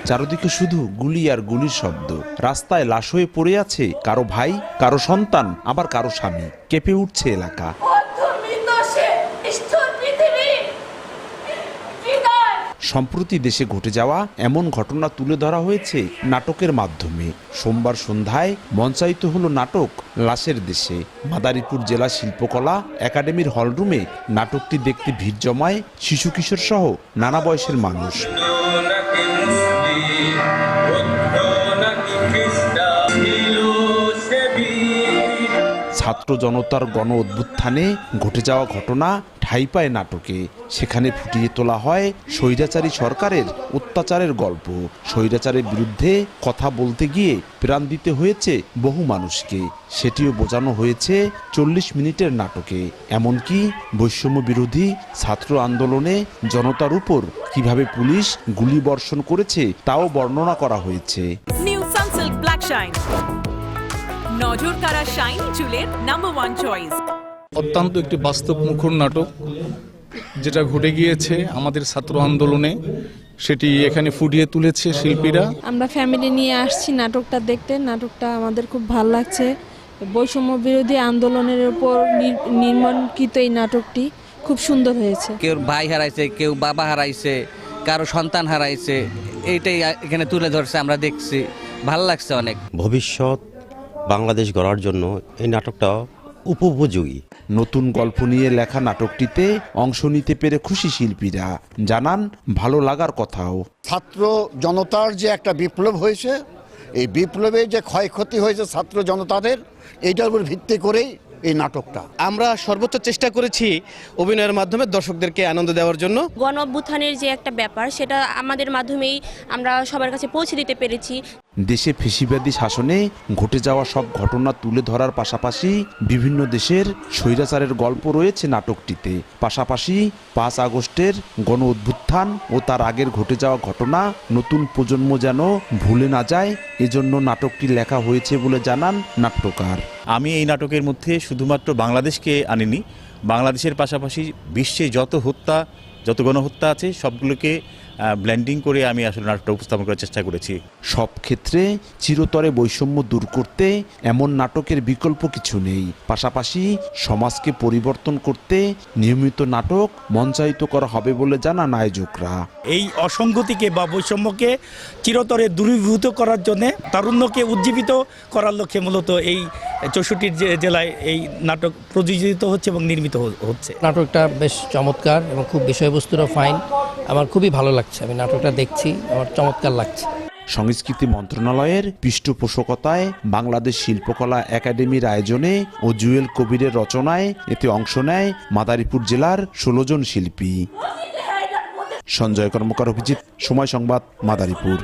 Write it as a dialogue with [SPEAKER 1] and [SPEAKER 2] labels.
[SPEAKER 1] চারদিকে শুধু গুলি আর গুলির শব্দ। রাস্তায় লাশ হয়ে পড়ে আছে কারো ভাই, কারো সন্তান, আবার কারো স্বামী। কেঁপে উঠছে এলাকা। সম্প্রতি দেশে ঘটে যাওয়া এমন ঘটনা তুলে ধরা হয়েছে নাটকের মাধ্যমে। সোমবার সন্ধ্যায় মঞ্চায়িত হলো নাটক লাশের দেশে। মাদারীপুর জেলা শিল্পকলা একাডেমির হলরুমে নাটকটি দেখতে ভিড় জমায় শিশু কিশোর সহ নানা বয়সের মানুষ। ছাত্র জনতার গণ অভ্যুত্থানে ঘটে যাওয়া ঘটনা ঠাঁই পায় নাটকে। সেখানে ফুটিয়ে তোলা হয় স্বৈরাচারী সরকারের অত্যাচারের গল্প। স্বৈরাচারের বিরুদ্ধে কথা বলতে গিয়ে প্রাণ দিতে হয়েছে বহু মানুষকে, সেটিও বোঝানো হয়েছে 40 মিনিটের নাটকে। এমনকি বৈষম্য বিরোধী ছাত্র আন্দোলনে জনতার উপর কিভাবে পুলিশ গুলি বর্ষণ করেছে তাও বর্ণনা করা হয়েছে।
[SPEAKER 2] নিউ সানসিল্ক ব্ল্যাক শাইন, নজর কাড়া শাইন চুলের নাম্বার 1 চয়েস।
[SPEAKER 3] অত্যন্ত একটি বাস্তবমুখর নাটক, যেটা ঘটে গিয়েছে আমাদের ছাত্র আন্দোলনে, সেটি এখানে ফুটিয়ে তুলেছে শিল্পীরা।
[SPEAKER 4] আমরা ফ্যামিলি নিয়ে আসছি নাটকটা দেখতে। নাটকটা আমাদের খুব ভালো লাগছে। বৈষম্য বিরোধী আন্দোলনের উপর নির্মাণকৃত এই নাটকটি খুব সুন্দর হয়েছে।
[SPEAKER 5] কেউ ভাই হারাইছে, কেউ বাবা হারাইছে, কারো সন্তান হারাইছে, এইটাই এখানে তুলে ধরছে। আমরা দেখছি, ভালো লাগছে অনেক।
[SPEAKER 6] ভবিষ্যৎ বাংলাদেশ গড়ার জন্য এই নাটকটা উপযোগী।
[SPEAKER 1] নতুন গল্প নিয়ে লেখা নাটকটিতে অংশ নিতে পেরে খুশি শিল্পীরা। জানান ভালো লাগার কথাও।
[SPEAKER 7] ছাত্র জনতার যে একটা বিপ্লব হয়েছে, এই বিপ্লবে যে ক্ষয়ক্ষতি হয়েছে ছাত্র জনতাদের, এইটার উপর ভিত্তি করেই এই নাটকটা।
[SPEAKER 8] আমরা সর্বোচ্চ চেষ্টা করেছি অভিনয়ের মাধ্যমে দর্শকদেরকে আনন্দ দেওয়ার জন্য।
[SPEAKER 9] গণ অভ্যুত্থানের যে একটা ব্যাপার, সেটা আমাদের মাধ্যমেই আমরা সবার কাছে পৌঁছে দিতে পেরেছি।
[SPEAKER 1] দেশে ফ্যাসিবাদী শাসনে ঘটে যাওয়া সব ঘটনা তুলে ধরার পাশাপাশি বিভিন্ন দেশের স্বৈরাচারের গল্প রয়েছে নাটকটিতে। পাশাপাশি 5 আগস্টের গণ অভ্যুত্থান ও তার আগের ঘটে যাওয়া ঘটনা নতুন প্রজন্ম যেন ভুলে না যায়, এজন্য নাটকটি লেখা হয়েছে বলে জানান নাট্যকার।
[SPEAKER 10] আমি এই নাটকের মধ্যে শুধুমাত্র বাংলাদেশকে আনিনি, বাংলাদেশের পাশাপাশি বিশ্বে যত গণহত্যা আছে সবগুলোকে ব্লেন্ডিং করে আমি আসলে নাটকটা উপস্থাপন করার চেষ্টা করেছি।
[SPEAKER 1] সব ক্ষেত্রে চিরতরে বৈষম্য দূর করতে এমন নাটকের বিকল্প কিছু নেই। পাশাপাশি সমাজকে পরিবর্তন করতে নিয়মিত নাটক মঞ্চায়িত করা হবে বলে জানান আয়োজকরা।
[SPEAKER 11] এই অসঙ্গতিকে বা বৈষম্যকে চিরতরে দূরীভূত করার জন্য, তারুণ্যকে উজ্জীবিত করার লক্ষ্যে মূলত এই 64 জেলায় এই নাটক প্রযোজিত হচ্ছে এবং নির্মিত হচ্ছে।
[SPEAKER 12] নাটকটা বেশ চমৎকার এবং খুব বিষয়বস্তুটা ফাইন। আমার খুবই ভালো লাগছে, আমি নাটকটা দেখছি, আমার চমৎকার লাগছে।
[SPEAKER 1] সংস্কৃতি মন্ত্রণালয়ের পৃষ্ঠপোষকতায় বাংলাদেশ শিল্পকলা একাডেমির আয়োজনে ও জুয়েল কবিরের রচনায় এতে অংশ নেয় মাদারীপুর জেলার 16 জন শিল্পী। সঞ্জয় কর্মকার, অভিজিৎ, সময় সংবাদ, মাদারীপুর।